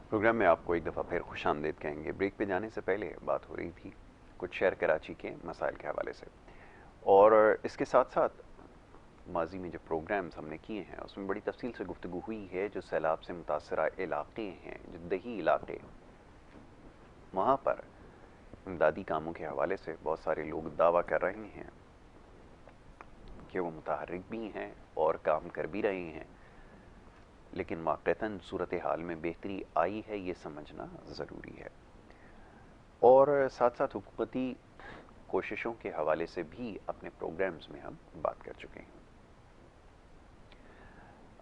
Programme में आपको एक दफ़ा फिर खुशामदीद कहेंगे। ब्रेक पे जाने से पहले बात हो रही थी कुछ शहर कराची के मसाइल के हवाले से, और इसके साथ साथ माजी में जो प्रोग्राम्स हमने किए हैं उसमें बड़ी तफसील से गुफ्तगू हुई है। जो सैलाब से मुतासरा इलाके हैं, जो दही इलाके, वहाँ पर इमदादी कामों के हवाले से बहुत सारे लोग दावा कर रहे हैं कि वो मुतहर्रिक भी हैं और काम कर भी रहे हैं, लेकिन वाक़तन सूरत हाल में बेहतरी आई है, ये समझना ज़रूरी है। और साथ साथ हुकूमती कोशिशों के हवाले से भी अपने प्रोग्राम्स में हम बात कर चुके हैं।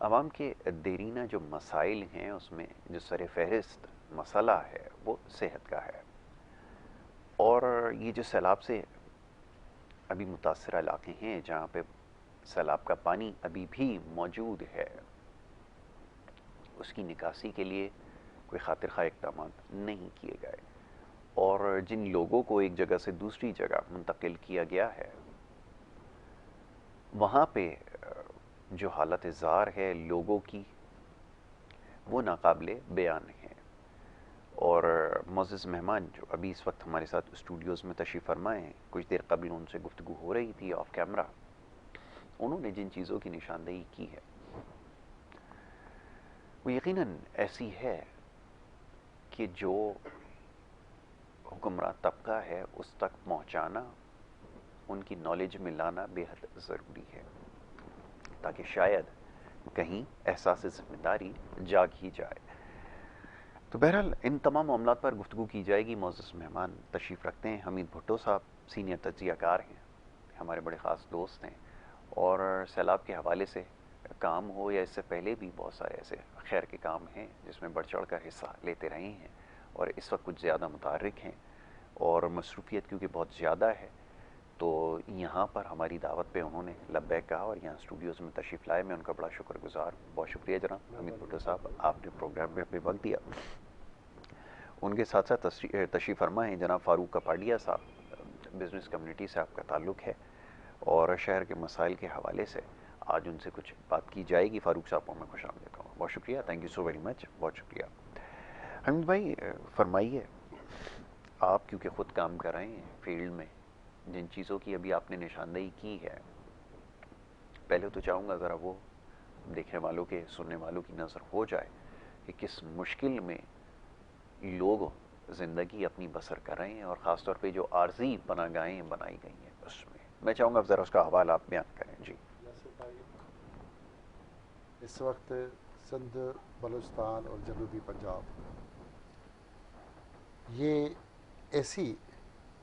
आवाम के देरीना जो मसाइल हैं उसमें जो सर फहरिस्त मसला है वो सेहत का है, और ये जो सैलाब से अभी मुतासर इलाके हैं जहाँ पे सैलाब का पानी अभी भी मौजूद है, उसकी निकासी के लिए कोई खातिर खा इक़दाम नहीं किए गए, और जिन लोगों को एक जगह से दूसरी जगह मुंतकिल किया गया है वहाँ पे जो हालत ज़ार है लोगों की वो नाकाबिले बयान है। और मोअज़्ज़ज़ मेहमान जो अभी इस वक्त हमारे साथ स्टूडियोज़ में तशरीफ़ फरमाए हैं, कुछ देर कबल उनसे गुफ्तगू हो रही थी ऑफ कैमरा, उन्होंने जिन चीज़ों की निशानदेही की है वो यकीनन ऐसी है कि जो हुक्मरान तबका है उस तक पहुँचाना, उनकी नॉलेज में लाना बेहद ज़रूरी है, ताकि शायद कहीं एहसास ज़िम्मेदारी जाग ही जाए। तो बहरहाल इन तमाम मामलात पर गुफ्तगू की जाएगी। मोअज़्ज़ज़ मेहमान तशरीफ़ रखते हैं हमीद भुट्टो साहब, सीनियर तज्ज़ियाकार हैं, हमारे बड़े ख़ास दोस्त हैं, और सैलाब के हवाले से काम हो या इससे पहले भी बहुत सारे ऐसे खैर के काम हैं जिसमें बढ़ चढ़ कर हिस्सा लेते रहे हैं, और इस वक्त कुछ ज़्यादा मुतहर्रिक हैं, और मसरूफ़ियत क्योंकि बहुत ज़्यादा है तो यहाँ पर हमारी दावत पे उन्होंने लब्बैक कहा और यहाँ स्टूडियोज़ में तशरीफ़ लाए। मैं उनका बड़ा शुक्रगुज़ार हूँ। बहुत शुक्रिया जनाब हमीद भुट्टो साहब, आपने प्रोग्राम में अपने वक्त दिया। उनके साथ साथ तशरीफ़ फरमा हैं जनाब फ़ारूक कपाडिया साहब, बिज़नेस कम्युनिटी से आपका ताल्लुक़ है, और शहर के मसाइल के हवाले से आज उनसे कुछ बात की जाएगी। फ़ारूक साहब को मैं खुशामदीद कहूँगा। बहुत शुक्रिया, thank you so very much, बहुत शुक्रिया। हमीद भाई फरमाइए, आप क्योंकि ख़ुद काम कर रहे हैं फील्ड में, जिन चीज़ों की अभी आपने निशानदेही की है, पहले तो चाहूँगा ज़रा वो देखने वालों के, सुनने वालों की नज़र हो जाए कि किस मुश्किल में लोग ज़िंदगी अपनी बसर कर रहे हैं, और ख़ास तौर पे जो आर्जी पनाहगाहें बनाई गई हैं उसमें मैं चाहूँगा ज़रा उसका हवाला आप बयान करें। जी। इस वक्त सिंध, बलूचिस्तान और जनूबी पंजाब ये ऐसी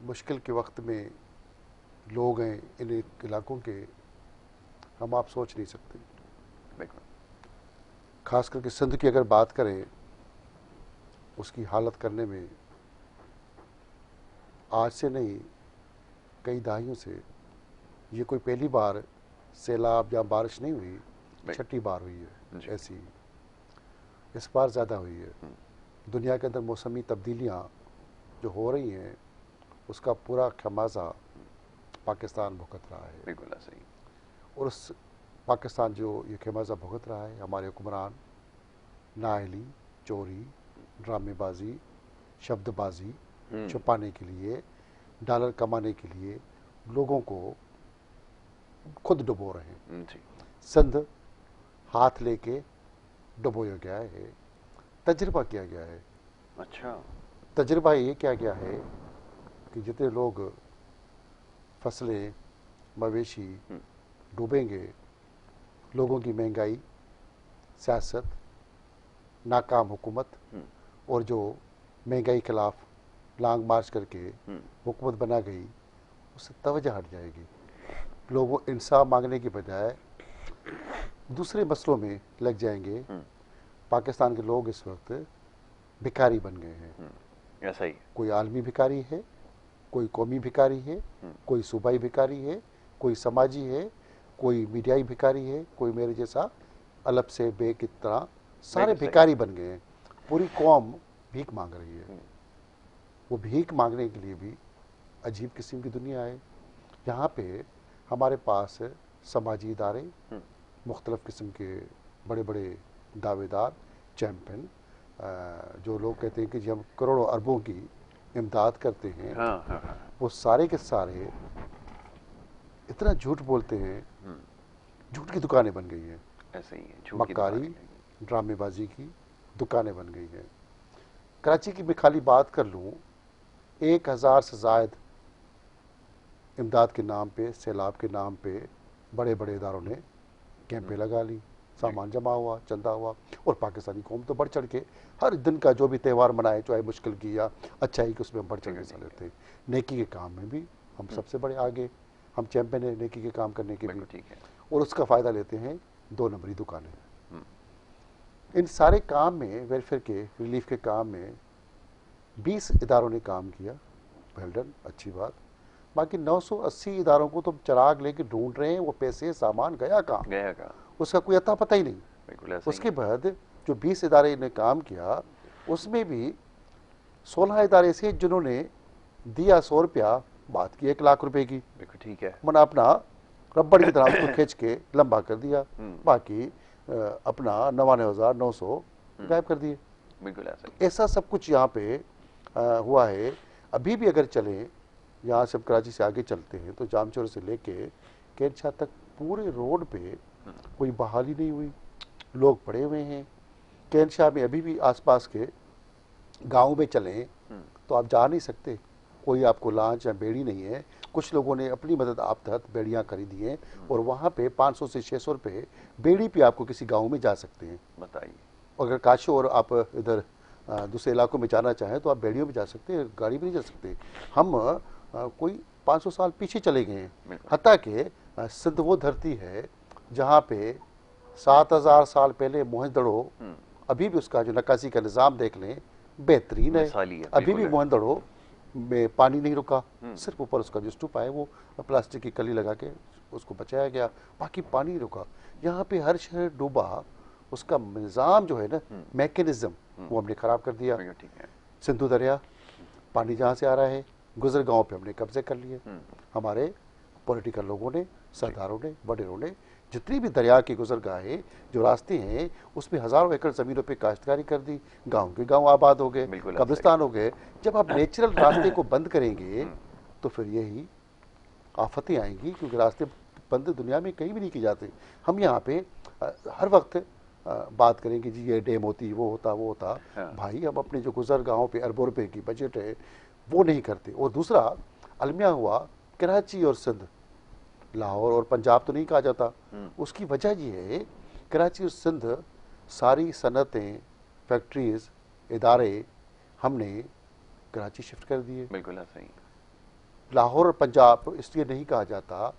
मुश्किल के वक्त में लोग हैं, इन इलाकों के हम आप सोच नहीं सकते। बिल्कुल। खास करके सिंध की अगर बात करें, उसकी हालत करने में आज से नहीं कई दहाइयों से ये कोई पहली बार सैलाब या बारिश नहीं हुई, छठी बार हुई है जी। ऐसी। इस बार ज़्यादा हुई है। हम्म, दुनिया के अंदर मौसमी तब्दीलियाँ जो हो रही हैं उसका पूरा खमाजा पाकिस्तान भुगत रहा है, बिल्कुल सही। और उस पाकिस्तान जो ये खमाजा भुगत रहा है, हमारे हुक्मरान नाअहली, चोरी, ड्रामेबाजी, शब्दबाजी हम्म, छुपाने के लिए, डॉलर कमाने के लिए लोगों को खुद डुबो रहे हैं। जी। सिंध हाथ लेके डुबोया गया है, तजर्बा किया गया है। अच्छा। तजर्बा ये किया गया है कि जितने लोग फसलें, मवेशी हम्म, डूबेंगे, लोगों की महंगाई, सियासत, नाकाम हुकूमत, हम्म, और जो महंगाई के खिलाफ लॉन्ग मार्च करके हम्म, हुकूमत बना गई, उससे तवज्जो हट जाएगी। लोग वो इंसाफ मांगने की बजाय दूसरे मसलों में लग जाएंगे। हम्म, पाकिस्तान के लोग इस वक्त भिखारी बन गए हैं। ऐसा ही। कोई आलमी भिखारी है, कोई कौमी भिखारी है, हम्म, कोई सूबाई भिखारी है, कोई समाजी है, कोई मीडियाई भिखारी है, कोई मेरे जैसा अलग से बे की तरह, सारे बिल्कुल सही। भिखारी बन गए हैं। पूरी कौम भीख मांग रही है। वो भीख मांगने के लिए भी अजीब किस्म की दुनिया है। यहाँ पे हमारे पास समाजी इदारे, हम्म, मुख्तलिफ़ किस्म के बड़े बड़े दावेदार, चैम्पियन, जो लोग कहते हैं कि जी हम करोड़ों अरबों की इमदाद करते हैं, हाँ हाँ हाँ। वो सारे के सारे इतना झूठ बोलते हैं, झूठ की दुकानें बन गई हैं, ऐसे ही है, झूठ की मक्कारी, दुकानें लगी। ड्रामेबाजी की दुकानें बन गई हैं। कराची की मैं खाली बात कर लूँ, 1000 से ज़ायद इमदाद के नाम पे, सैलाब के नाम पे बड़े बड़े इदारों ने कैंपें लगा ली, सामान जमा हुआ, चंदा हुआ, और पाकिस्तानी कौम तो बढ़ चढ़ के हर दिन का जो भी त्यौहार मनाए, चाहे मुश्किल की या अच्छाई की, उसमें हम बढ़ चढ़ के हिस्सा लेते हैं। नेकी के काम में भी हम सबसे बड़े आगे, हम चैंपियन हैं नेकी के काम करने के भी, ठीक है। और उसका फ़ायदा लेते हैं 2 नंबरी दुकानें। इन सारे काम में, वेलफेयर के, रिलीफ के काम में 20 इदारों ने काम किया, वेल डन, अच्छी बात। बाकी 980 इदारों को तो चिराग लेके ढूंढ रहे हैं, वो पैसे सामान गया कहाँ, गया कहाँ, उसका कोई अता पता ही नहीं। बिल्कुल ऐसा ही उसके बाद जो 20 इदारे ने काम किया, उसमें भी 16 इदारे ऐसे जिन्होंने दिया 100 रुपया, बात की 1 लाख रुपए की, बिल्कुल ठीक है। मना अपना रबड़ की तरह उसको खींच के लंबा कर दिया, बाकी अपना 99,900 गायब कर दिए। बिल्कुल ऐसा ही। ऐसा सब कुछ यहाँ पे हुआ है। अभी भी अगर चलें, यहाँ से कराची से आगे चलते हैं तो जामचौर से लेके कैरछा तक पूरे रोड पे कोई बहाली नहीं हुई, लोग पड़े हुए हैं। कैरछा में अभी भी आसपास के गांव में चलें तो आप जा नहीं सकते, कोई आपको लांच या बेड़ी नहीं है। कुछ लोगों ने अपनी मदद आप तहत बेड़ियाँ खरीदी हैं, और वहाँ पे 500 से 600 रुपये बेड़ी पे आपको किसी गांव में जा सकते हैं। बताइए, अगर काशी और आप इधर दूसरे इलाकों में जाना चाहें तो आप बेड़ियों में जा सकते हैं, गाड़ी में नहीं जा सकते। हम कोई 500 साल पीछे चले गए हैं। हत्ता कि सिंध वो धरती है जहाँ पे 7000 साल पहले मोहनजोदड़ो, अभी भी उसका जो नक्काशी का निज़ाम देख लें, बेहतरीन है। अभी भी मोहनजोदड़ो में पानी नहीं रुका, सिर्फ ऊपर उसका जो स्तूप है वो प्लास्टिक की कली लगा के उसको बचाया गया, बाकी पानी नहीं रुका। यहाँ पे हर शहर डूबा, उसका निज़ाम जो है ना, मैकेनिज्म, वो हमने ख़राब कर दिया। सिंधु दरिया, पानी जहाँ से आ रहा है, गुजरगांव पे हमने कब्जे कर लिए। हमारे पॉलिटिकल लोगों ने, सरदारों ने, वडेरों ने जितनी भी दरिया की गुजरगाहें, जो रास्ते हैं, उसमें हज़ारों एकड़ ज़मीनों पे काश्तकारी कर दी, गांव के गांव आबाद हो गए, कब्रिस्तान हो गए। जब आप नेचुरल रास्ते को बंद करेंगे तो फिर यही आफतें आएंगी, क्योंकि रास्ते बंद दुनिया में कहीं भी नहीं किए जाते। हम यहाँ पे हर वक्त बात करेंगे जी ये डैम होती, वो होता, वो होता। हाँ। भाई हम अपने जो गुजरगाहों पे अरबों रुपए की बजट है वो नहीं करते। और दूसरा अलमिया हुआ, कराची और सिंध, लाहौर और पंजाब तो नहीं कहा जाता। उसकी वजह ये है, कराची और सिंध सारी सनतें, फैक्ट्रीज, इदारे हमने कराची शिफ्ट कर दिए। बिल्कुल ऐसा ही। लाहौर और पंजाब इसलिए नहीं कहा जाता,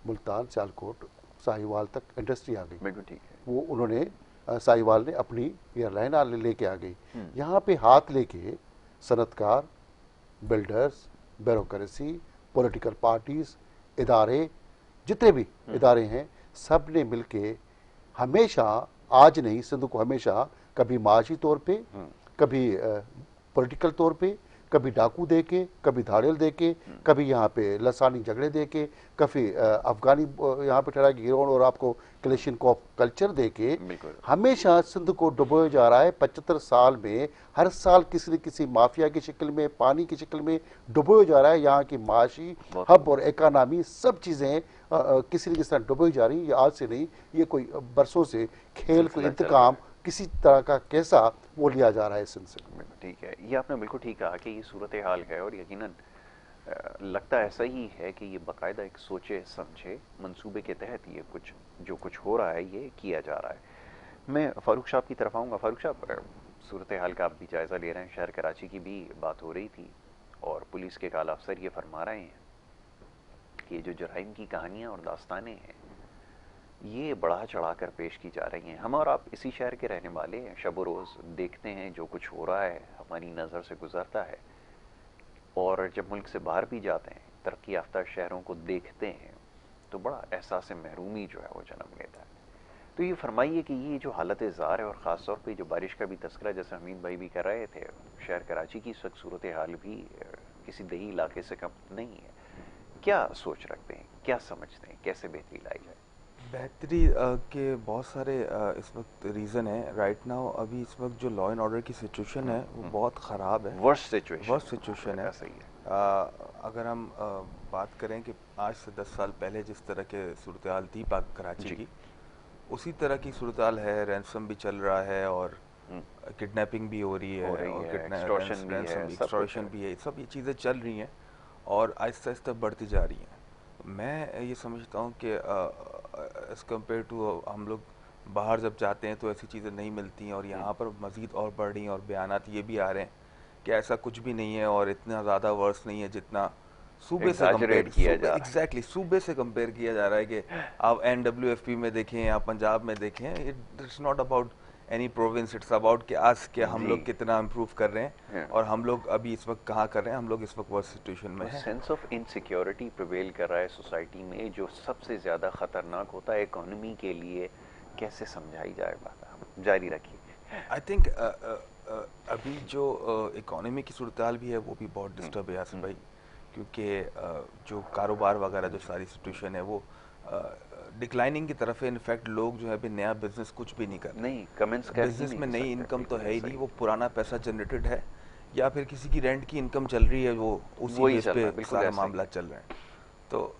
मुल्तान, सियालकोट, साहिवाल तक इंडस्ट्री आ गई। बिल्कुल ठीक है। वो उन्होंने साहिवाल ने अपनी एयरलाइन लेके आ गई। यहाँ पे हाथ लेके सनतकार, बिल्डर्स, ब्यूरोक्रेसी, पॉलिटिकल पार्टीज, इदारे, जितने भी इदारे हैं, सब ने मिलके हमेशा, आज नहीं, सिंध को हमेशा कभी माशी तौर पे, कभी पॉलिटिकल तौर पे, कभी डाकू दे के, कभी धाड़ेल दे के, कभी यहाँ पे लसानी झगड़े दे के, कभी अफगानी यहाँ पे ठहरा गिरोन और आपको क्लेशिन कॉप कल्चर दे के, हमेशा सिंध को डुबोया जा रहा है। 75 साल में हर साल किसी न किसी माफिया की शक्ल में, पानी की शक्ल में डुबोया जा रहा है। यहाँ की माशी हब और इकानमी सब चीज़ें किसी न किसी तरह डुबोई जा रही है। ये आज से नहीं, ये कोई बरसों से खेल, कोई इंतकाम किसी तरह का कैसा वो लिया जा रहा है सिंध से। ठीक है, ये आपने बिल्कुल ठीक कहा कि ये सूरत हाल है, और यकीनन लगता ऐसा ही है कि ये बाकायदा एक सोचे समझे मंसूबे के तहत ये कुछ जो कुछ हो रहा है ये किया जा रहा है। मैं फारूक साहब की तरफ आऊँगा। फारूक साहब, सूरत हाल का आप भी जायज़ा ले रहे हैं, शहर कराची की भी बात हो रही थी, और पुलिस के काला अफसर ये फरमा रहे हैं कि जो जराइम की कहानियाँ और दास्तानें हैं ये बढ़ा चढ़ा कर पेश की जा रही हैं। हम और आप इसी शहर के रहने वाले हैं, शब रोज़ देखते हैं जो कुछ हो रहा है, हमारी नज़र से गुजरता है, और जब मुल्क से बाहर भी जाते हैं, तरक्की याफ्ता शहरों को देखते हैं, तो बड़ा एहसास महरूमी जो है वो जन्म लेता है। तो ये फरमाइए कि ये जो हालत ज़ार है, और ख़ास तौर पे जो बारिश का भी तस्करा जैसे हमीद भाई भी कर रहे थे, शहर कराची की इस वक्त सूरत हाल भी किसी दही इलाके से कम नहीं है। क्या सोच रखते हैं, क्या समझते हैं, कैसे बेहतरी लाई जाए? बेहतरी के बहुत सारे इस वक्त रीज़न है। राइट नाउ अभी इस वक्त जो लॉ एंड ऑर्डर की सिचुएशन है वो बहुत ख़राब है, वर्स्ट सिचुएशन, वर्स्ट सिचुएशन है। सही है। अगर हम बात करें कि आज से 10 साल पहले जिस तरह के सूरत हाल थी पाक कराची की, उसी तरह की सूरत हाल है। रैंसम भी चल रहा है और किडनैपिंग भी हो रही है और एक्सटॉर्शन भी है, सब ये चीज़ें चल रही हैं और आहिस्ता आहिस्ता बढ़ती जा रही हैं। मैं ये समझता हूँ कि एज़ कम्पेयर टू हम लोग बाहर जब जाते हैं तो ऐसी चीज़ें नहीं मिलती हैं और यहाँ पर मज़ीद और बढ़ रही हैं और बयानात ये भी आ रहे हैं कि ऐसा कुछ भी नहीं है और इतना ज़्यादा वर्स नहीं है जितना सूबे से कंपेयर किया जा रहा है। एग्जैक्टली सूबे से कंपेयर किया जा रहा है कि आप NWFP में देखें या पंजाब में देखें, it's not about any province, it's about कि आज के हम लोग कितना इम्प्रूव कर रहे हैं और हम लोग अभी इस वक्त कहाँ कर रहे हैं। हम लोग इस वक्त वर्स्ट सिचुएशन में हैं। सेंस ऑफ इनसिक्योरिटी प्रिवेल कर रहा है सोसाइटी में, जो सबसे ज़्यादा ख़तरनाक होता है इकोनॉमी के लिए। कैसे समझाई जाए बात, आप जारी रखिए। आई थिंक अभी जो इकोनॉमी की सूरत हाल भी है वो भी बहुत डिस्टर्ब है यासिन भाई, क्योंकि जो कारोबार वगैरह जो सारी सिचुएशन है वो डिक्लाइनिंग की तरफ है। इनफैक्ट लोग जो है अभी नया बिजनेस कुछ भी नहीं कर रहे, नहीं कमेंट्स कर बिजनेस में नई इनकम तो है ही नहीं, वो पुराना पैसा जनरेटेड है या फिर किसी की रेंट की इनकम चल रही है, वो उसी बेस पे सारा मामला चल रहा है। तो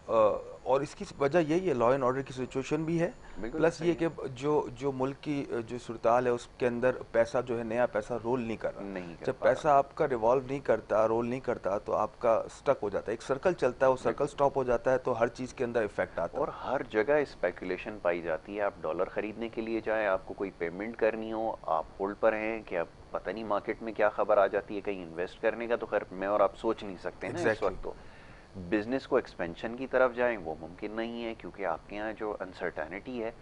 और इसकी वजह यही है, लॉ एंड ऑर्डर की सिचुएशन भी है, प्लस ये कि जो मुल्क की जो सूरत हाल है उसके अंदर पैसा जो है नया पैसा रोल नहीं कर रहा। जब पैसा आपका रिवॉल्व नहीं करता, रोल नहीं करता, तो आपका स्टक हो जाता है, एक सर्कल चलता है, वो सर्कल स्टॉप हो जाता है तो हर चीज़ के अंदर इफेक्ट आता है। और हर जगह स्पेकुलेशन पाई जाती है। आप डॉलर खरीदने के लिए जाएं, आपको कोई पेमेंट करनी हो, आप होल्ड पर हैं कि आप पता नहीं मार्केट में क्या खबर आ जाती है, कहीं इन्वेस्ट करने का तो खैर मैं और आप सोच नहीं सकते ना इस वक्त। तो बिजनेस को एक्सपेंशन की तरफ जाएं वो मुमकिन नहीं है, क्योंकि आपके यहाँ जो अनसर्टेनिटी है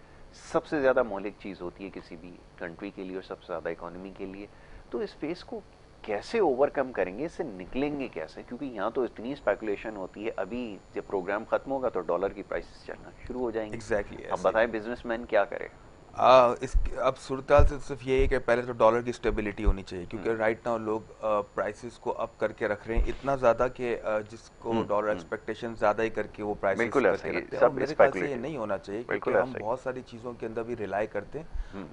सबसे ज़्यादा मौलिक चीज़ होती है किसी भी कंट्री के लिए और सबसे ज़्यादा इकोनॉमी के लिए। तो इस फेस को कैसे ओवरकम करेंगे, इससे निकलेंगे कैसे? क्योंकि यहाँ तो इतनी स्पेकुलेशन होती है। अभी जब प्रोग्राम खत्म होगा तो डॉलर की प्राइसेस चलना शुरू हो जाएंगे। एग्जैक्टली। अब बताएं बिजनेसमैन क्या करे? अब सूरत हाल से सिर्फ ये है कि पहले तो डॉलर की स्टेबिलिटी होनी चाहिए, क्योंकि राइट नाउ लोग प्राइसेस को अप करके रख रहे हैं इतना ज़्यादा कि जिसको डॉलर एक्सपेक्टेशन ज़्यादा ही करके वो प्राइसेस करके रखते हैं। और मेरे ख्याल से ये नहीं होना चाहिए, क्योंकि हम बहुत सारी चीज़ों के अंदर भी रिलाई करते हैं।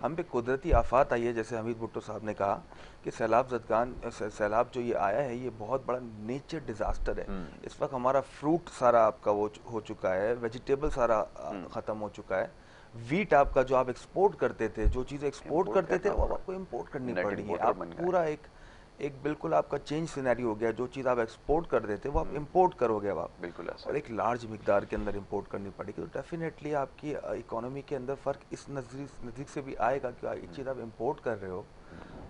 हम पे कुदरती आफात आई है, जैसे हमीद भुट्टो साहब ने कहा कि सैलाब जो ये आया है ये बहुत बड़ा नेचर डिजास्टर है। इस वक्त हमारा फ्रूट सारा आपका वो हो चुका है, वेजिटेबल सारा ख़त्म हो चुका है, वीट आपका जो आप एक्सपोर्ट करते थे, जो चीज़ एक्सपोर्ट करते थे वो आपको इंपोर्ट करनी पड़ रही है। आप पूरा एक बिल्कुल आपका चेंज सिनेरियो हो गया। जो चीज़ आप एक्सपोर्ट कर देते वो आप इंपोर्ट करोगे अब आप, बिल्कुल, और एक लार्ज मिकदार के अंदर इंपोर्ट करनी पड़ेगी। तो डेफिनेटली आपकी इकोनॉमी के अंदर फ़र्क इस नज़दीक से भी आएगा कि ये चीज़ आप इंपोर्ट कर रहे हो,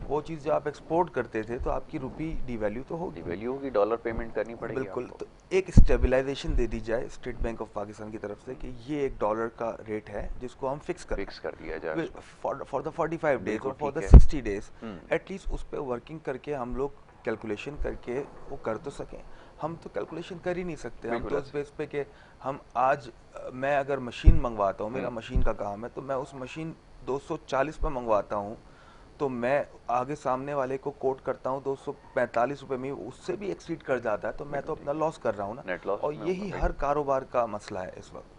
वो चीज़ जो आप एक्सपोर्ट करते थे तो आपकी रुपी डिवैल्यू तो होगी, डिवैल्यू होगी, डॉलर पेमेंट करनी पड़ेगी बिल्कुल। तो एक स्टेबलाइजेशन दे दी जाए स्टेट बैंक ऑफ पाकिस्तान की तरफ से कि ये $1 का रेट है जिसको हम फिक्स कर दिया जाए फॉर द 45 डेज और फॉर द 60 डेज, एटलीस्ट उस पर वर्किंग करके हम लोग कैलकुलेशन करके वो कर तो सकें। हम तो कैलकुलेशन कर ही नहीं सकते। हम तो उस बेस पे कि हम आज मैं अगर मशीन मंगवाता हूँ, मेरा मशीन का काम है, तो मैं उस मशीन 240 पे मंगवाता हूँ, तो मैं आगे सामने वाले को कोट करता हूँ 245 रुपए में, उससे भी एक्सीड कर जाता है तो मैं तो अपना लॉस कर रहा हूँ ना। और यही हर कारोबार का मसला है इस वक्त।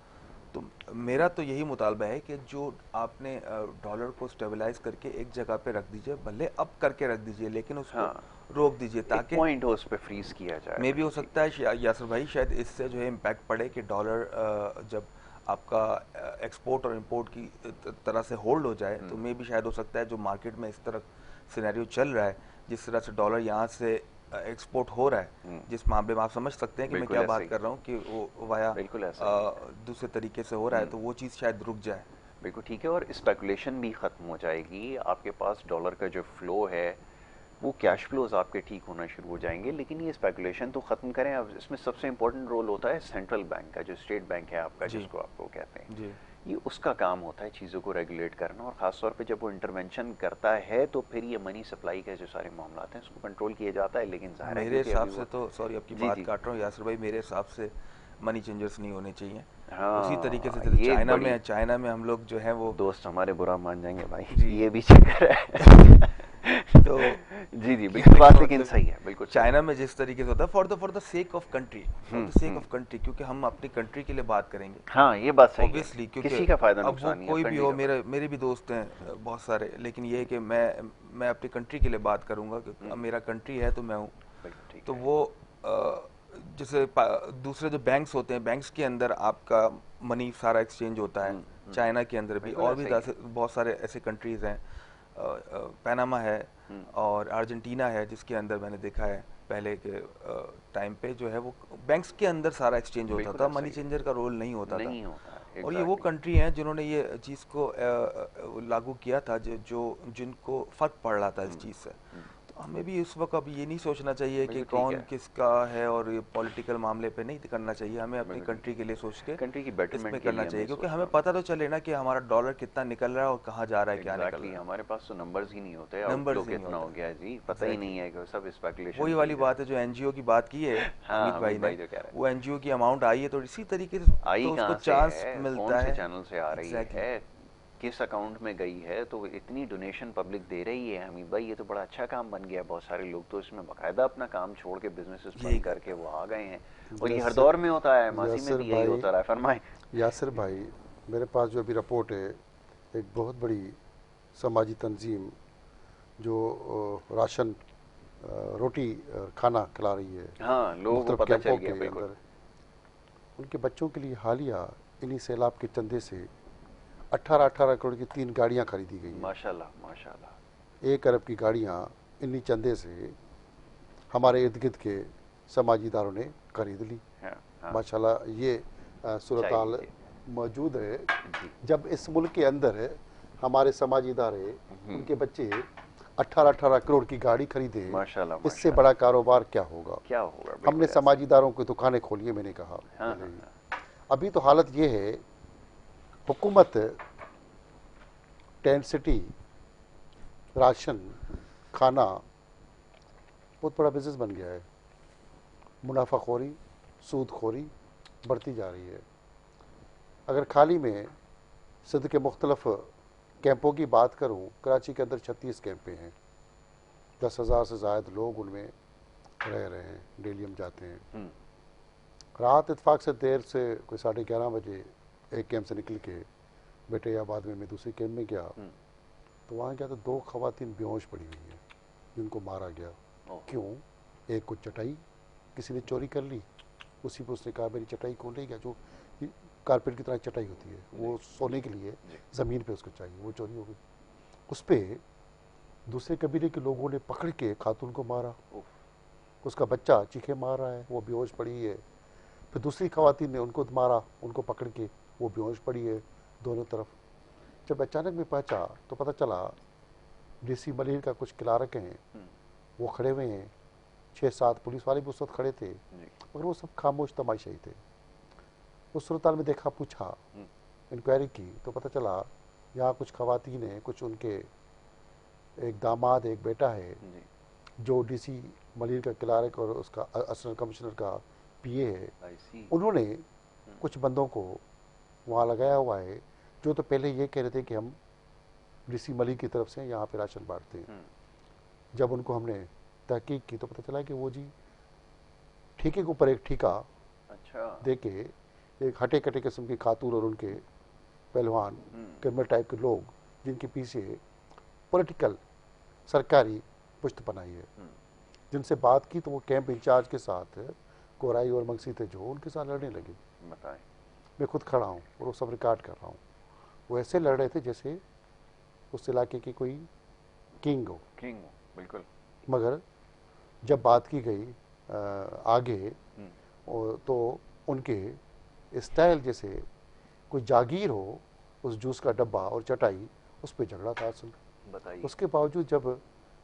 तो मेरा तो यही मुतालबा है कि जो आपने डॉलर को स्टेबलाइज करके एक जगह पे रख दीजिए, भले अप करके रख दीजिए, लेकिन उसको रोक दीजिए ताकि पॉइंट हो उस पे फ्रीज किया जाए। मे भी हो सकता है यासर भाई शायद इससे जो है इम्पैक्ट पड़े कि डॉलर जब आपका एक्सपोर्ट और इंपोर्ट की तरह से होल्ड हो जाए तो मे भी शायद हो सकता है जो मार्केट में इस तरह सिनेरियो चल रहा है, जिस तरह से डॉलर यहाँ से एक्सपोर्ट हो रहा है, जिस मामले में आप समझ सकते हैं कि मैं क्या बात कर रहा हूँ कि वो वाया दूसरे तरीके से हो रहा है, तो वो चीज़ शायद रुक जाए। बिल्कुल ठीक है, और स्पेकुलेशन भी ख़त्म हो जाएगी। आपके पास डॉलर का जो फ्लो है वो कैश फ्लोज आपके ठीक होना शुरू हो जाएंगे, लेकिन ये स्पेकुलेशन तो ख़त्म करें। अब इसमें सबसे इंपॉर्टेंट रोल होता है सेंट्रल बैंक का, जो स्टेट बैंक है आपका, जिसको आपको कहते हैं, ये उसका काम होता है चीज़ों को रेगुलेट करना, और ख़ास तौर पे जब वो इंटरवेंशन करता है तो फिर ये मनी सप्लाई के जो सारे मामला हैं उसको कंट्रोल किया जाता है। लेकिन ज़ाहिर है मेरे हिसाब से तो, सॉरी आपकी बात काट रहा हूँ यासर भाई, मेरे हिसाब से मनी चेंजर्स नहीं होने चाहिए। उसी तरीके से चाइना में हम लोग जो है वो दोस्त हमारे बुरा मान जाएंगे भाई, ये भी चक्कर है तो जी जी बिल्कुल बात लेकिन सही है, बिल्कुल सही। चाइना में जिस तरीके से होता है for the sake of country, for the sake of country, क्योंकि हम अपनी कंट्री के लिए बात करेंगे हाँ ये बात सही है, ऑब्वियसली, क्योंकि किसी का फायदा अब वो नुकसान नहीं है, कोई भी कंट्री हो, का मेरे भी दोस्त हैं बहुत सारे, लेकिन ये है कि मैं अपनी कंट्री के लिए बात करूंगा कि अब मेरा कंट्री है तो मैं हूँ। बिल्कुल ठीक तो है। वो जैसे दूसरे जो बैंक्स होते हैं, बैंक्स के अंदर आपका मनी सारा एक्सचेंज होता है, चाइना के अंदर भी, बिल्कुल और भी ऐसा ही बहुत सारे ऐसे कंट्रीज हैं, पैनामा है और अर्जेंटीना है, जिसके अंदर मैंने देखा है पहले के टाइम पे जो है वो बैंक्स के अंदर सारा एक्सचेंज होता बिल्कुल था, ऐसा मनी ही चेंजर का रोल नहीं होता था। नहीं होता है, और ये वो एग्जैक्टली। कंट्री हैं जिन्होंने ये चीज़ को लागू किया था, जिनको फ़र्क पड़ रहा था इस चीज़ से। तो हमें भी उस वक्त अब ये नहीं सोचना चाहिए कि बिल्कुल ठीक कौन है, किसका है, और ये पॉलिटिकल मामले पे नहीं करना चाहिए, हमें अपनी बिल्कुल कंट्री के लिए सोच के कंट्री की बेटरमेंट इसमें के करना लिए चाहिए, हमें क्योंकि सोचना हमें होगा। पता तो चले ना कि हमारा डॉलर कितना निकल रहा है और कहाँ जा रहा है, क्या निकल एग्जैक्टली रहा है। हमारे पास तो नंबर्स ही नहीं होते, नंबर्स आउटलुक ही नहीं इतना हो होता। गया है जी, पता ही नहीं है कि सब स्पेकुलेशन वही पे वाली ही बात है जो एनजीओ की बात की है हाँ हमीद भाई हमीद ने, भाई जो कह रहे हैं, वो एनजीओ की अमाउंट आई है तो इसी तरीके से आई तो उसको कहाँ से चांस है, कौन मिलता से है। चैनल से आ रही एग्जैक्टली। है, किस अकाउंट में गई है, तो इतनी डोनेशन पब्लिक दे रही है हमीद भाई, ये तो बड़ा अच्छा काम बन गया। बहुत सारे लोग तो इसमें बाकायदा अपना काम छोड़ के बिजनेसेस यही बंद करके वो आ गए हैं, और ये हर यासिर दौर में होता है, मासी में यासिर भी यही भाई होता रहा है। फरमाए। यासिर भाई, मेरे पास जो अभी रिपोर्ट है, एक बहुत बड़ी समाजी तंजीम जो राशन रोटी खाना खिला रही है हाँ लोगों को मुख्तलिफ पता चल कैंपों गया, के बिल्कुल। अंदर, उनके बच्चों के लिए हालिया इन्हीं सैलाब के चंदे से 18-18 करोड़ की 3 गाड़ियां खरीदी गई हैं। माशाल्लाह माशाल्लाह। 1 अरब की गाड़ियां इन्हीं चंदे से हमारे इर्द गिर्द के समाजी इदारों ने खरीद ली। हाँ हाँ माशाल्लाह ये सूरत हाल चाहिए मौजूद है। जी। जब इस मुल्क के अंदर हमारे समाजी इदारे उनके बच्चे 18-18 करोड़ की गाड़ी खरीदे, माशाल्लाह इससे माशाल्लाह। बड़ा कारोबार क्या होगा। क्या होगा, हमने बिल्कुल ऐसा। समाजी इदारों की दुकानें खोली है, मैंने कहा हाँ पहले हाँ ही। हाँ। अभी तो हालत ये है, हुकूमत टेंट सिटी राशन खाना बहुत बड़ा बिजनेस बन गया है। मुनाफाखोरी सूदखोरी बढ़ती जा रही है। अगर खाली में सिंध के मुख्तलफ कैंपों की बात करूं, कराची के अंदर 36 कैंपें हैं, 10,000 से ज़ायद लोग उनमें रह रहे हैं, डेली हम जाते हैं। रात इत्फाक से देर से कोई 11:30 बजे एक कैंप से निकल के बेटियाबाद में मैं दूसरे कैंप में गया, तो वहाँ गया तो 2 खवातीन बेहोश पड़ी हुई हैं जिनको मारा गया। क्यों? एक को चटाई किसी ने चोरी कर ली, उसी पर उसने कहा मेरी चटाई कौन ले गया, जो कारपेट की तरह चटाई होती है, वो सोने के लिए ज़मीन पे उसको चाहिए, वो चोरी हो गई। उस पर दूसरे कबीले के लोगों ने पकड़ के खातून को मारा, उसका बच्चा चीखे मार रहा है, वो बेहोश पड़ी है। फिर दूसरी खवातीन ने उनको मारा, उनको पकड़ के, वो बेहोश पड़ी है दोनों तरफ। जब अचानक में पहुंचा तो पता चला डीसी मलिर का कुछ क्लार्क हैं, वो खड़े हुए हैं, 6-7 पुलिस वाले भी उस वक्त खड़े थे, मगर वो सब खामोश तमाशाई थे। उस सूरत में देखा, पूछा, इंक्वायरी की तो पता चला यहाँ कुछ खवातीन हैं, कुछ उनके एक दामाद एक बेटा है जो डीसी मलिर का क्लार्क और उसका असिस्टेंट कमिश्नर का पीए है। उन्होंने कुछ बंदों को वहाँ लगाया हुआ है जो तो पहले ये कह रहे थे कि हम डीसी मलिर की तरफ से यहाँ पे राशन बांटते हैं। जब उनको हमने तहकीक की तो पता चला कि वो जी ठीके के ऊपर एक ठीका अच्छा दे के एक हटे कटे किस्म की खातून और उनके पहलवान क्रिमिनल टाइप के लोग, जिनके पीछे पॉलिटिकल सरकारी पुष्ट बनाई है, जिनसे बात की तो वो कैंप इंचार्ज के साथ कोराई और मंगसी थे जो, उनके साथ लड़ने लगे। बताएं। मैं खुद खड़ा हूँ और वो सब रिकॉर्ड कर रहा हूँ। वो ऐसे लड़ रहे थे जैसे उस इलाके की कोई किंग हो। बिल्कुल। मगर जब बात की गई आगे तो उनके स्टाइल जैसे कोई जागीर हो, उस जूस का डब्बा और चटाई, उस पर झगड़ा था असल। बताइए। उसके बावजूद जब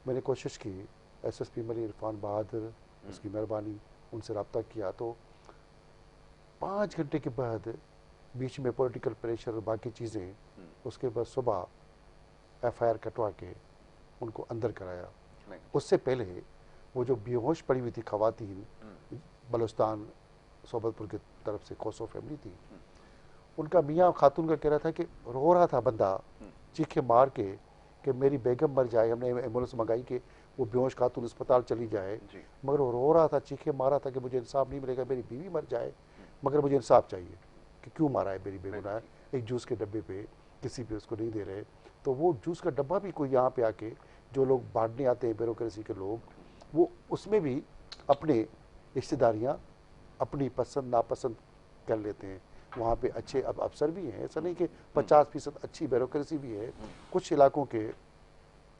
मैंने कोशिश की, एसएसपी मलिर इरफान बहादुर, उसकी मेहरबानी, उनसे रब्ता किया, तो 5 घंटे के बाद बीच में पॉलिटिकल प्रेशर और बाकी चीज़ें, उसके बाद सुबह एफआईआर कटवा के उनको अंदर कराया। उससे पहले वो जो बेहोश पड़ी हुई थी खवातीन, बलूचिस्तान सोबतपुर की तरफ से खोसो फैमिली थी, उनका मियाँ खातून का कह रहा था कि रो रहा था बंदा चीखे मार के कि कि मेरी बेगम मर जाए, हमने एम्बुलेंस मंगाई कि वो बेहोश खातून अस्पताल चली जाए, मगर वो रो रहा था, चीखे मारा था कि मुझे इंसाफ नहीं मिलेगा, मेरी बीवी मर जाए मगर मुझे इंसाफ चाहिए कि क्यों मारा है मेरी बेगुनाह, एक जूस के डब्बे पे किसी पे उसको नहीं दे रहे। तो वो जूस का डब्बा भी कोई यहाँ पे आके जो लोग बांटने आते हैं ब्यूरोक्रेसी के लोग, वो उसमें भी अपने रिश्तेदारियाँ अपनी पसंद नापसंद कर लेते हैं। वहाँ पे अच्छे अब अफसर भी हैं, ऐसा नहीं कि 50% अच्छी ब्यूरोक्रेसी भी है। कुछ इलाकों के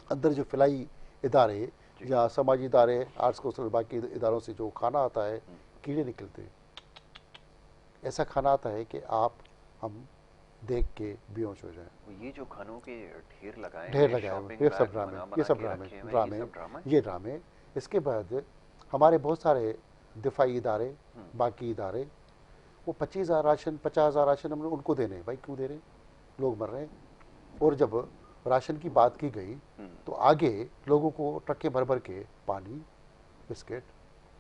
अंदर जो फिलाई इदारे या समाजी इदारे, आर्ट्स कौशल बाकी इदारों से जो खाना आता है, कीड़े निकलते हैं। ऐसा खाना आता है कि हम देख के बेहोश हो जाए। ये जो खानों के ढेर लगाए ये सब ड्रामे। इसके बाद हमारे बहुत सारे दिफाई इदारे, बाकी इदारे, वो 25,000 राशन 50,000 राशन हमने उनको देने हैं। भाई क्यों दे रहे हैं, लोग मर रहे हैं। और जब राशन की बात की गई तो आगे लोगों को ट्रकें भर भर के पानी, बिस्किट,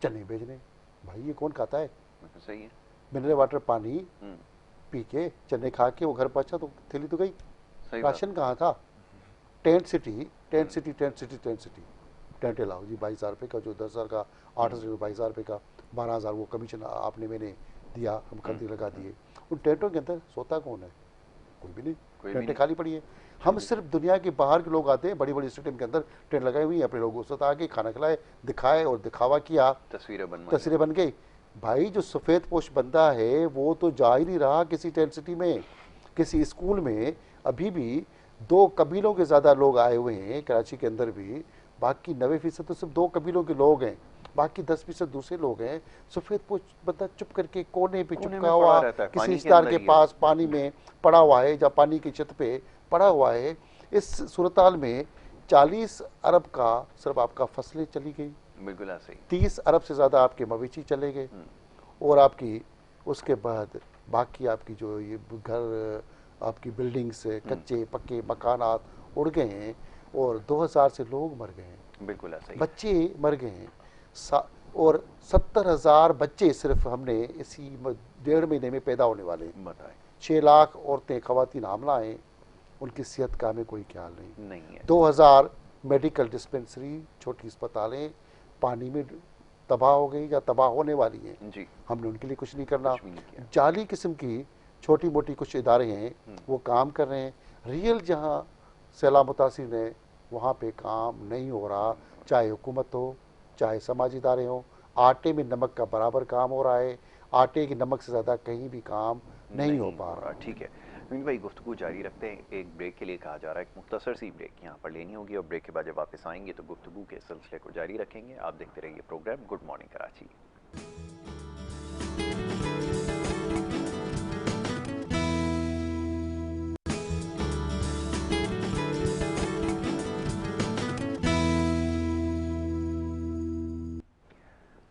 चने भेजने। भाई ये कौन खाता है? सही है। मिनरल वाटर पानी पी के चने खा के वो घर पहुंचा तो थैली तो गई, राशन कहाँ था? टेंट सिटी टेंट लाओ जी, 22,000 रुपये का, जो 10,000 का 8,000 22,000 रुपये का, 12,000 वो कमीशन आपने मैंने दिया, हम खरीदी लगा दिए। उन टेंटों के अंदर सोता कौन है? कोई भी नहीं, टेंटें खाली पड़ी है। हम सिर्फ दुनिया के बाहर के लोग आते हैं, बड़ी बड़ी स्टेडियम के अंदर टेंट लगाई हुई है, अपने लोगों के साथ आके खाना खिलाए, दिखाए और दिखावा किया, तस्वीरें बन गई। भाई जो सफ़ेद पोश बंदा है वो तो जा ही नहीं रहा किसी टेंट सिटी में। किसी स्कूल में अभी भी 2 कबीलों के ज़्यादा लोग आए हुए हैं कराची के अंदर भी, बाकी 90% तो सिर्फ 2 कबीलों के लोग हैं, बाकी 10% दूसरे लोग हैं। सफ़ेद पोश बंदा चुप करके कोने पे चिपका हुआ किसी रिश्तेदार के पास पानी में पड़ा हुआ है, या पानी की छत पे पड़ा हुआ है। इस सूरताल में 40 अरब का सिर्फ आपका फसलें चली गई, बिल्कुल ऐसे ही 30 अरब से ज़्यादा आपके मवेशी चले गए, और आपकी उसके बाद बाकी आपकी जो ये घर, आपकी बिल्डिंग्स, कच्चे पक्के मकानात उड़ गए हैं, और 2000 से लोग मर गए हैं। बिल्कुल ऐसे ही बच्चे मर गए हैं, और 70,000 बच्चे सिर्फ हमने इसी 1.5 महीने में पैदा होने वाले हैं। बताएं 6 लाख औरतें खवातीन हामला हैं, उनकी सेहत का हमें कोई ख्याल नहीं है। 2000 मेडिकल डिस्पेंसरी, छोटी अस्पतालें पानी में तबाह हो गई या तबाह होने वाली हैं जी। हमने उनके लिए कुछ नहीं करना। जाली किस्म की छोटी मोटी कुछ इदारे हैं वो काम कर रहे हैं। रियल जहाँ सैलाब मुतासिर है वहाँ पे काम नहीं हो रहा, चाहे हुकूमत हो चाहे समाजी इदारे हो। आटे में नमक का बराबर काम हो रहा है, आटे की नमक से ज़्यादा कहीं भी काम नहीं हो पा रहा। ठीक है मीन भाई, गुफ्तगू जारी रखते हैं। एक ब्रेक के लिए कहा जा रहा है, एक मुख्तसर सी ब्रेक यहाँ पर लेनी होगी, और ब्रेक के बाद जब वापस आएंगे तो गुफ्तगू के सिलसिले को जारी रखेंगे। आप देखते रहिए programme good morning Karachi.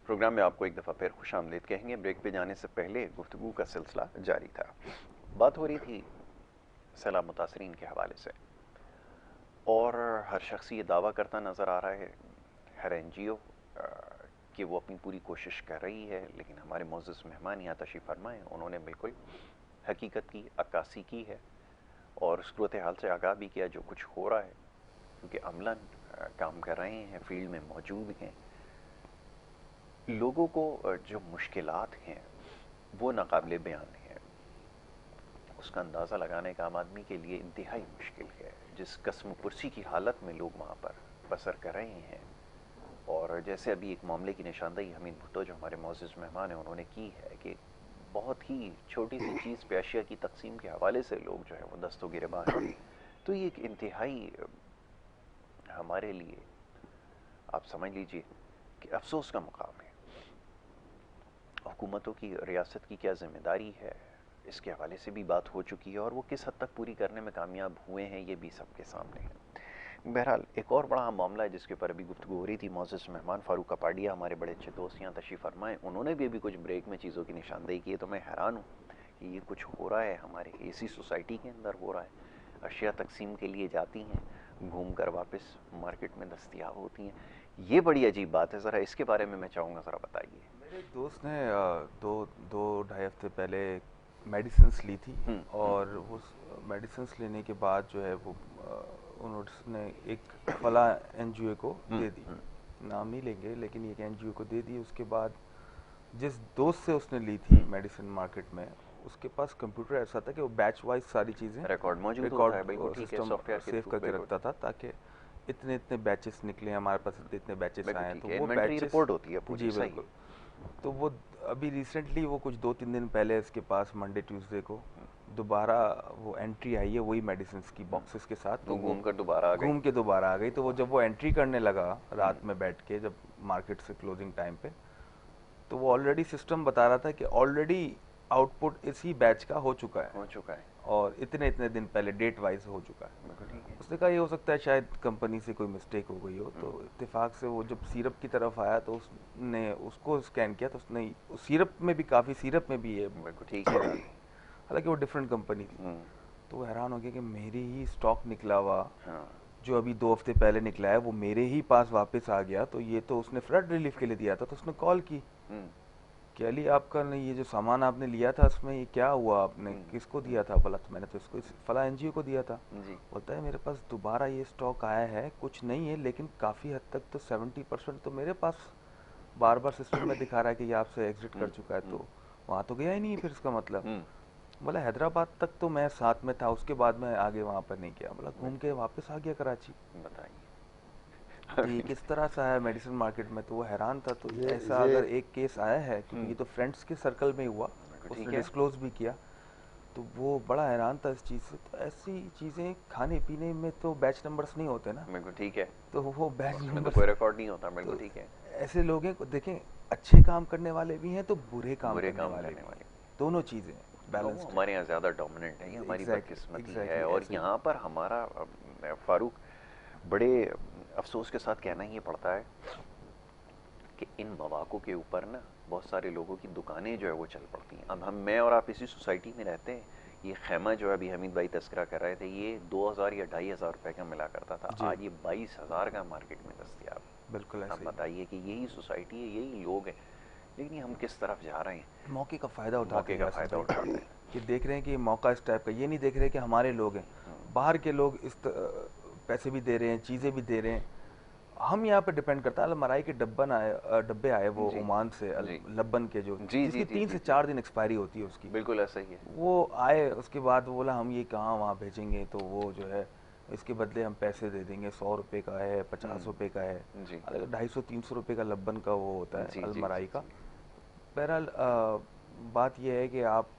Programme में आपको एक दफ़ा फिर खुश आमदीद कहेंगे। ब्रेक पे जाने से पहले गुफ्तगू का सिलसिला जारी था। बात हो रही थी सैलाब मुतासरीन के हवाले से, और हर शख्स ये दावा करता नज़र आ रहा है, हर NGO कि वो अपनी पूरी कोशिश कर रही है, लेकिन हमारे मोअज़्ज़ज़ मेहमान यहाँ तशरीफ़ फरमाए, उन्होंने बिल्कुल हकीकत की अक्कासी की है और सूरत हाल से आगाह भी किया जो कुछ हो रहा है, क्योंकि अमलन काम कर रहे हैं, फील्ड में मौजूद हैं। लोगों को जो मुश्किलात हैं वो नाकाबिले बयान है, उसका अंदाज़ा लगाने का आम आदमी के लिए इंतहाई मुश्किल है। जिस कस्म पुरसी की हालत में लोग वहाँ पर बसर कर रहे हैं, और जैसे अभी एक मामले की निशानदेही हमीद भुट्टो जो हमारे मोअज़्ज़ज़ मेहमान हैं उन्होंने की है कि बहुत ही छोटी सी चीज़ पे अशिया की तकसीम के हवाले से लोग जो है वो दस्तों गिरबान हैं। तो ये एक इंतहाई हमारे लिए आप समझ लीजिए कि अफसोस का मुकाम है। हुकूमतों की, रियासत की क्या ज़िम्मेदारी है, इसके हवाले से भी बात हो चुकी है, और वो किस हद तक पूरी करने में कामयाब हुए हैं ये भी सबके सामने है। बहरहाल एक और बड़ा मामला है जिसके ऊपर अभी गुफ्तगू हो रही थी। मोअज़्ज़ज़ मेहमान फ़ारूक कपाडिया हमारे बड़े अच्छे दोस्त यहाँ तशरीफ़ फरमाए, उन्होंने भी अभी कुछ ब्रेक में चीज़ों की निशानदेही की है। तो मैं हैरान हूँ कि ये कुछ हो रहा है, हमारे ऐसी सोसाइटी के अंदर हो रहा है। अशिया तकसीम के लिए जाती हैं, घूम कर वापस मार्केट में दस्तयाब होती हैं। ये बड़ी अजीब बात है, ज़रा इसके बारे में मैं चाहूँगा ज़रा बताइए। मेरे दोस्त ने 2-2.5 हफ्ते पहले मेडिसिन्स ली थी, और उस मेडिसिन्स लेने के बाद जो है वो उन्होंने एक फला एनजीओ को दे दी, नाम नहीं लेंगे, लेकिन एक एनजीओ को दे दी। उसके बाद जिस दोस्त से उसने ली थी मेडिसिन मार्केट में, उसके पास कंप्यूटर ऐसा था कि वो बैच वाइज सारी चीज़ें रिकॉर्ड मौजूद होता है, बिल्कुल ठीक है, सिस्टम सॉफ्टवेयर के सेव थ्रू, करके बिल्कुल। रखता था, ताकि इतने इतने बैचेस निकले, हमारे पास इतने इतने बैचेस बिल्कुल आए, ठीक तो है, वो इन्वेंटरी बैचेस रिपोर्ट होती है पूरी, जी सही। बिल्कुल। तो वो अभी रिसेंटली वो कुछ 2-3 दिन पहले इसके पास मंडे ट्यूसडे को दोबारा वो एंट्री आई है वही मेडिसिन की बॉक्सेस के साथ। तो वो घूम कर दोबारा आ गई। घूम के दोबारा आ गई। तो वो जब वो एंट्री करने लगा रात में बैठ के, जब मार्केट से क्लोजिंग टाइम पे, तो वो ऑलरेडी सिस्टम बता रहा था कि ऑलरेडी आउटपुट इसी बैच का हो चुका है और इतने इतने दिन पहले डेट वाइज हो चुका है। उसने कहा ये हो सकता है शायद कंपनी से कोई मिस्टेक हो गई हो। तो इत्तेफाक से वो जब सिरप की तरफ आया तो उसने उसको स्कैन किया, तो उसने सिरप में भी काफ़ी सिरप में भी ये ठीक है, हालांकि वो डिफरेंट कंपनी थी। तो वो हैरान हो गया कि मेरे ही स्टॉक निकला हुआ जो अभी 2 हफ्ते पहले निकला है वो मेरे ही पास वापस आ गया। तो ये तो उसने फ्लड रिलीफ के लिए दिया था। तो उसने कॉल की कि अली आपका ये जो सामान आपने लिया था इसमें ये क्या हुआ, आपने किसको दिया था? बोला तो मैंने तो इसको फला एनजीओ को दिया था। बोलता है मेरे पास दोबारा ये स्टॉक आया है, कुछ नहीं है लेकिन काफ़ी हद तक तो 70% तो मेरे पास बार बार सिस्टम में दिखा रहा है कि ये आपसे एग्जिट कर चुका है। तो वहाँ तो गया ही नहीं फिर इसका मतलब। बोला हैदराबाद तक तो मैं साथ में था, उसके बाद मैं आगे वहाँ पर नहीं गया। बोला घूम के वापस आ गया कराची। बताइए तो ये किस तरह से आया मेडिसिन मार्केट में, तो वो हैरान था। तो ऐसा अगर एक केस आया है, क्योंकि ये तो फ्रेंड्स के सर्कल में ही हुआ, उसने डिस्क्लोज भी किया, तो वो बड़ा हैरान था इस चीज़ से। तो ऐसी चीज़ें खाने पीने में तो बैच नंबर्स नहीं होते ना, बिल्कुल ठीक है, तो वो बैच नंबर कोई रिकॉर्ड नहीं होता, बिल्कुल ठीक है। ऐसे लोगों को देखें, अच्छे काम करने वाले भी हैं तो बुरे काम करने वाले, दोनों चीज़ें बैलेंस। हमारे यहाँ ज़्यादा डोमिनेंट है, ये हमारी बदकिस्मती है। और यहाँ पर हमारा फारूक, बड़े अफसोस के साथ कहना ही पड़ता है कि इन मवाकों के ऊपर ना बहुत सारे लोगों की दुकानें जो है वो चल पड़ती हैं। अब मैं और आप इसी सोसाइटी में रहते हैं। ये खैमा जो है अभी हमीद भाई तस्करा कर रहे थे, ये 2000 या 2500 रुपए का मिला करता था, आज ये 22,000 का मार्केट में दस्तयाब। बिल्कुल ऐसे। आप बताइए कि यही सोसाइटी है, यही लोग हैं, लेकिन हम किस तरफ जा रहे हैं? मौके का फ़ायदा उठाते हैं कि देख रहे हैं कि मौका इस टाइप का, ये नहीं देख रहे कि हमारे लोग हैं, बाहर के लोग इस पैसे भी दे रहे हैं, चीज़ें भी दे रहे हैं। हम यहाँ पे डिपेंड करता है। अलमराई के डब्बे आए वो ओमान से, लब्बन के, जो जिसकी 3 से 4 दिन एक्सपायरी होती है उसकी। बिल्कुल ऐसा ही है। वो आए, उसके बाद बोला हम ये कहाँ वहाँ भेजेंगे, तो वो जो है इसके बदले हम पैसे दे देंगे, 100 रुपये का है, 50 रुपये का है, 250-300 रुपये का लब्बन का वो होता है अलमराई का। बहरहाल बात यह है कि आप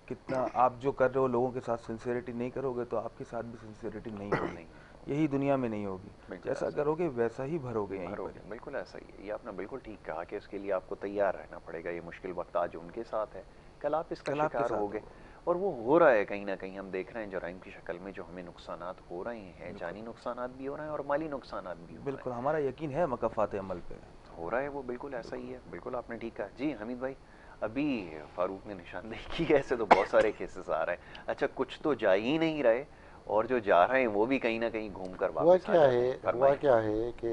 कितना, आप जो कर रहे हो लोगों के साथ सिंसियरिटी नहीं करोगे तो आपके साथ भी सिंसियरिटी नहीं होगी, यही दुनिया में नहीं होगी। जैसा करोगे वैसा ही भरोगे यहीं पर। बिल्कुल ऐसा ही है। ये आपने बिल्कुल ठीक कहा कि इसके लिए आपको तैयार रहना पड़ेगा। ये मुश्किल वक्त आज उनके साथ है, कल आप इसका शिकार होगे, और वो हो रहा है कहीं ना कहीं। हम देख रहे हैं जराइम की शक्ल में जो हमें नुकसानात हो रहे हैं, जानी नुकसानात भी हो रहे हैं और माली नुकसानात भी हो रहे हैं। बिल्कुल, हमारा यकीन है मकफ़ात अमल पे हो रहा है वो, बिल्कुल ऐसा ही है। बिल्कुल आपने ठीक कहा। जी हमीद भाई, अभी फारूक ने निशानदेही की, ऐसे तो बहुत सारे केसेस आ रहे हैं। अच्छा, कुछ तो जा ही नहीं रहे, और जो जा रहे हैं वो भी कहीं ना कहीं घूम कर वापस हुआ क्या है कि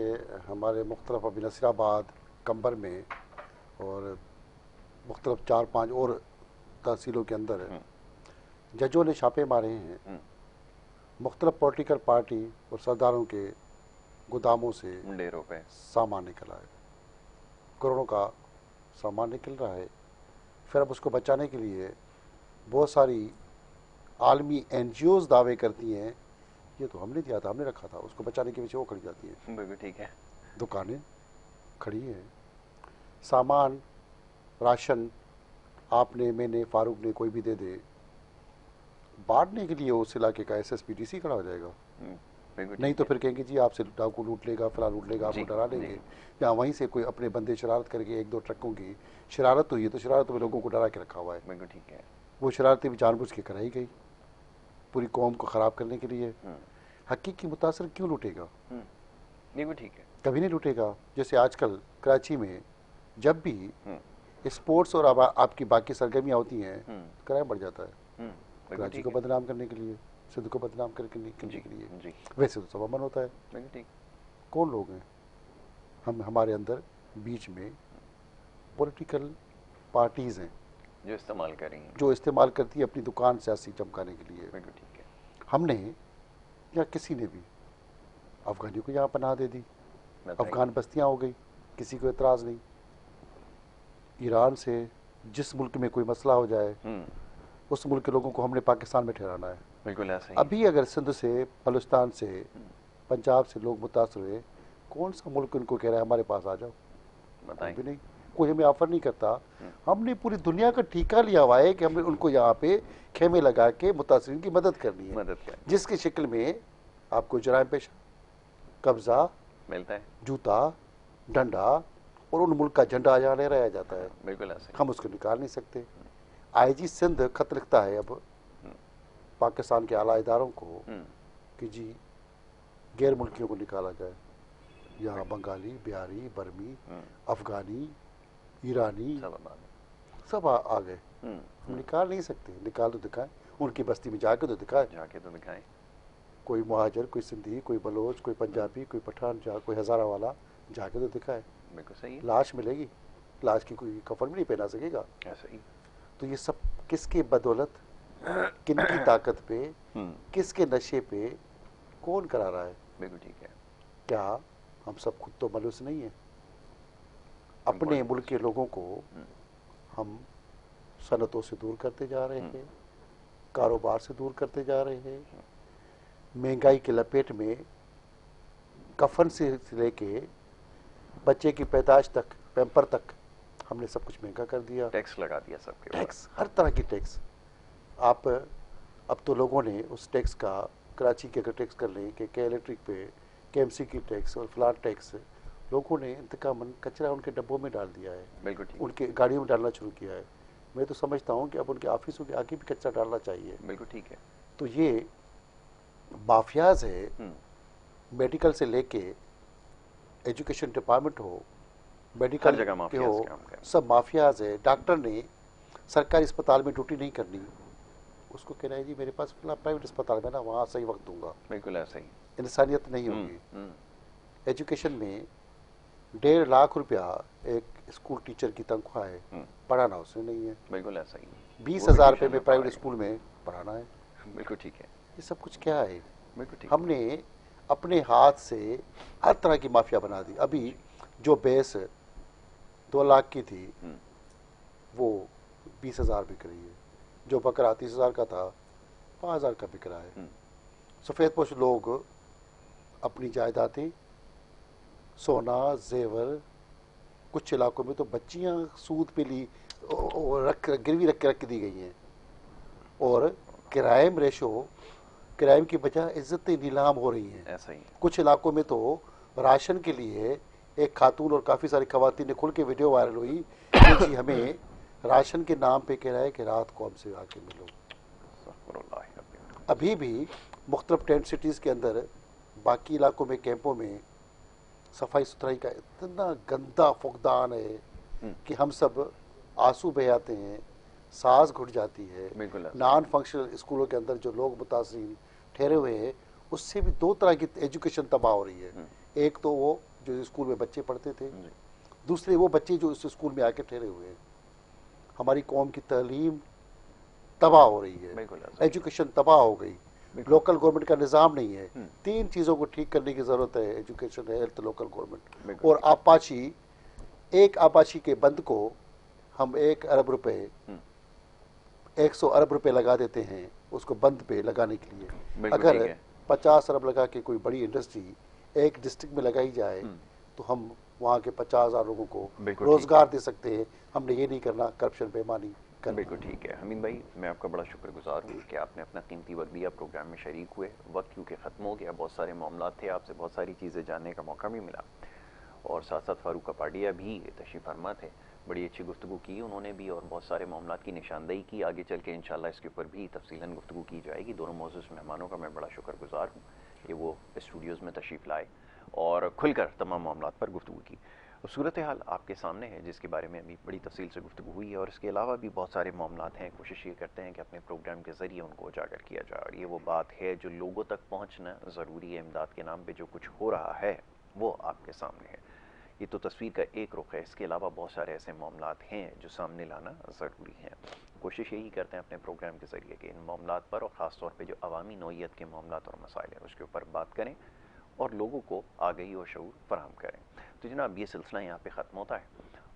हमारे मुख्तलिफ अभी नसीराबाद, कंबर में और मुख्तलिफ 4-5 और तहसीलों के अंदर जजों ने छापे मारे हैं। मुख्तलिफ पॉलिटिकल पार्टी और सरदारों के गोदामों से डेरों पे सामान निकला है, करोड़ों का सामान निकल रहा है। फिर अब उसको बचाने के लिए बहुत सारी आलमी एनजीओज दावे करती हैं ये तो हमने दिया था, हमने रखा था, उसको बचाने के पीछे वो खड़ी जाती है। बिल्कुल ठीक है। दुकानें खड़ी हैं, सामान, राशन आपने, मैंने, फारूक ने, कोई भी दे दे, बांटने के लिए उस इलाके का SSPDC खड़ा हो जाएगा। नहीं तो फिर कहेंगे जी आपसे डाकू लूट लेगा, फला लूट लेगा, आपको डरा देंगे। या वहीं से कोई अपने बंदे शरारत करके 1-2 ट्रकों की शरारत हुई है, तो शरारत में लोगों को डरा के रखा हुआ है। बिल्कुल ठीक है। वो शरारतें भी जानबूझ के कराई गई पूरी कौम को ख़राब करने के लिए। हकीकी मुतासर क्यों लूटेगा? बिल्कुल ठीक है, कभी नहीं लूटेगा। जैसे आजकल कराची में जब भी स्पोर्ट्स और आपकी बाकी सरगर्मियाँ होती हैं, क्राइम बढ़ जाता है। कराची को बदनाम करने के लिए, सिंध को बदनाम करने के लिए। वैसे तो सब अमन होता है। कौन लोग हैं हमारे अंदर बीच में? पॉलिटिकल पार्टीज़ हैं जो इस्तेमाल करेंगे, जो इस्तेमाल करती है अपनी दुकान सियासी चमकाने के लिए। ठीक है। हमने या किसी ने भी अफगानियों को यहाँ पनाह दे दी, बताइए। अफगान बस्तियाँ हो गई, किसी को एतराज़ नहीं। ईरान से जिस मुल्क में कोई मसला हो जाए उस मुल्क के लोगों को हमने पाकिस्तान में ठहराना है। बिल्कुल ऐसा ही। अभी अगर सिंध से, बलूचिस्तान से, पंजाब से लोग मुतासर हुए, कौन सा मुल्क उनको कह रहा है हमारे पास आ जाओ? बताएं। भी नहीं, कोई हमें ऑफर नहीं करता। हमने पूरी दुनिया का ठीका लिया हुआ है कि हमें उनको यहाँ पे खेमे लगा के मुतासरीन की मदद करनी है, मदद करें। जिसकी शक्ल में आपको जराइम पेशा, कब्जा मिलता है। जूता, डंडा और उन मुल्क का झंडा यहाँ लहराया जाता है। बिल्कुल ऐसे। हम उसको निकाल नहीं सकते। आईजी सिंध खत लिखता है अब पाकिस्तान के आला इदारों को कि जी गैर मुल्कियों को निकाला जाए। यहाँ बंगाली, बिहारी, बर्मी, अफगानी, ईरानी सब आ गए। हम निकाल नहीं सकते। निकाल तो दिखाएं, उनकी बस्ती में जाके तो दिखाएं। जाके तो दिखाएं। कोई मुहाजिर, कोई सिंधी, कोई बलोच, कोई पंजाबी, कोई पठान, कोई हज़ारा वाला जाके तो दिखाए। बिल्कुल सही है। लाश मिलेगी, लाश की कोई कफन भी नहीं पहना सकेगा। ऐसा ही। तो ये सब किसके बदौलत, किनकी ताकत पे, किसके नशे पे, कौन करा रहा है? बिल्कुल ठीक है। क्या हम सब खुद तो मलूस नहीं है? अपने मुल्क के लोगों को हम सनतों से दूर करते जा रहे हैं, कारोबार से दूर करते जा रहे हैं, महंगाई की लपेट में कफन से लेके बच्चे की पैदाइश तक, पैम्पर तक हमने सब कुछ महंगा कर दिया। टैक्स लगा दिया सबके ऊपर। टैक्स, हर तरह की टैक्स। आप अब तो लोगों ने उस टैक्स का, कराची के अगर टैक्स कर लें कि के इलेक्ट्रिक पे KMC की टैक्स और फ्लाट टैक्स, लोगों ने इंतकामन कचरा उनके डब्बों में डाल दिया है। बिल्कुल ठीक। उनके गाड़ियों में डालना शुरू किया है। मैं तो समझता हूँ कि अब उनके ऑफिसों के आगे भी कचरा डालना चाहिए। बिल्कुल ठीक है। तो ये माफियाज है, मेडिकल से लेके एजुकेशन डिपार्टमेंट हो, मेडिकल जगह के माफियाज हो, काम कर। सब माफियाज है। डॉक्टर ने सरकारी अस्पताल में ड्यूटी नहीं करनी, उसको कह रहा है जी मेरे पास प्राइवेट अस्पताल में ना, वहाँ सही वक्त दूंगा। बिल्कुल ऐसा ही। इंसानियत नहीं होगी। एजुकेशन में 1.5 लाख रुपया एक स्कूल टीचर की तनख्वाह है, पढ़ाना उसने नहीं है। बिल्कुल ऐसा ही। 20,000 रुपये में प्राइवेट स्कूल में पढ़ाना है। बिल्कुल ठीक है। ये सब कुछ क्या है? बिल्कुल ठीक। हमने अपने हाथ से हर तरह की माफिया बना दी। अभी जो भैंस 2 लाख की थी वो 20,000 बिक रही है। जो बकरा 30,000 का था 5,000 का बिक रहा है। सफ़ेद पोश लोग अपनी जायदादें, सोना, जेवर, कुछ इलाकों में तो बच्चियां सूद पे ली गिरवी रख के दी गई हैं। और क्राइम रेशो, क्राइम की बजाय इज्जतें नीलाम हो रही हैं। ऐसा ही। कुछ इलाकों में तो राशन के लिए एक खातून और काफ़ी सारी खवातीन ने खुल के वीडियो वायरल हुई कि जी हमें राशन के नाम पे कह रहा है कि रात को हमसे आके मिलो। अभी भी मुख्तलिफ टेंट सिटीज़ के अंदर, बाकी इलाकों में, कैंपों में सफाई सुथराई का इतना गंदा फुकदान है कि हम सब आंसू बह आते हैं, सांस घुट जाती है। नॉन फंक्शनल स्कूलों के अंदर जो लोग मुतासरीन ठहरे हुए हैं, उससे भी 2 तरह की एजुकेशन तबाह हो रही है। एक तो वो जो स्कूल में बच्चे पढ़ते थे, दूसरे वो बच्चे जो इस स्कूल में आके ठहरे हुए हैं। हमारी कौम की तालीम तबाह हो रही है, एजुकेशन तबाह हो गई। लोकल गवर्नमेंट का निज़ाम नहीं है। 3 चीज़ों को ठीक करने की ज़रूरत है, एजुकेशन, हेल्थ, लोकल गवर्नमेंट। और आपाची, एक आपाची के बंद को हम 1 अरब रुपए, 100 अरब रुपए लगा देते हैं उसको बंद पे लगाने के लिए। अगर 50 अरब लगा के कोई बड़ी इंडस्ट्री एक डिस्ट्रिक्ट में लगाई जाए तो हम वहाँ के 50,000 लोगों को रोजगार दे सकते हैं। हमने ये नहीं करना, करप्शन, बेईमानी करना। बिल्कुल ठीक है। हमीद भाई, मैं आपका बड़ा शुक्रगुजार हूँ कि आपने अपना कीमती वक्त दिया, प्रोग्राम में शरीक हुए। वक्त क्योंकि ख़त्म हो गया, बहुत सारे मामला थे, आपसे बहुत सारी चीज़ें जानने का मौका भी मिला। और साथ साथ फारूक कपाडिया भी तशरीफ़ फरमा थे, बड़ी अच्छी गुफ्तगू की उन्होंने भी, और बहुत सारे मामला की निशानदेही की। आगे चल के इंशाल्लाह इसके ऊपर भी तफसीलन गुफ्तगू की जाएगी। दोनों मौजूद मेहमानों का मैं बड़ा शुक्रगुजार हूँ कि वो स्टूडियोज़ में तशरीफ़ लाए और खुलकर तमाम मामलात पर गुफ्तगू की। सूरत हाल आपके सामने है जिसके बारे में अभी बड़ी तफसील से गुफ्तगू हुई है, और इसके अलावा भी बहुत सारे मामलात हैं। कोशिश ये करते हैं कि अपने प्रोग्राम के ज़रिए उनको उजागर किया जाए, और ये वो बात है जो लोगों तक पहुँचना ज़रूरी है। इमदाद के नाम पर जो कुछ हो रहा है वो आपके सामने है। ये तो तस्वीर का एक रुख है, इसके अलावा बहुत सारे ऐसे मामलात हैं जो सामने लाना ज़रूरी है। कोशिश यही करते हैं अपने प्रोग्राम के ज़रिए कि इन मामलात पर, और ख़ास तौर पे जो अवामी नौइयत के मामलात और मसाइल हैं, उसके ऊपर बात करें और लोगों को आगाही और शऊर फराहम करें। तो जनाब ये सिलसिला यहाँ पे ख़त्म होता है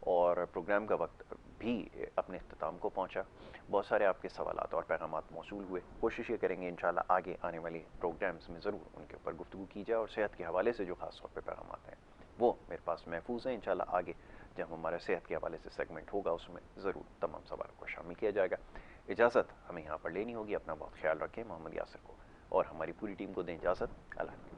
और प्रोग्राम का वक्त भी अपने अख्ताम को पहुँचा। बहुत सारे आपके सवालात और पैगामात मौसूल हुए। कोशिश ये करेंगे इंशाल्लाह आगे आने वाले प्रोग्राम्स में ज़रूर उनके ऊपर गुफ्तगू की जाए और सेहत के हवाले से जो ख़ास तौर पर पैगामात हैं वो मेरे पास महफूज हैं। इंशाल्लाह आगे जब हमारे सेहत के हवाले से सेगमेंट होगा उसमें ज़रूर तमाम सवालों को शामिल किया जाएगा। इजाज़त हमें यहाँ पर लेनी होगी। अपना बहुत ख्याल रखें। मोहम्मद यासिर को और हमारी पूरी टीम को दें इजाज़त। अल्लाह।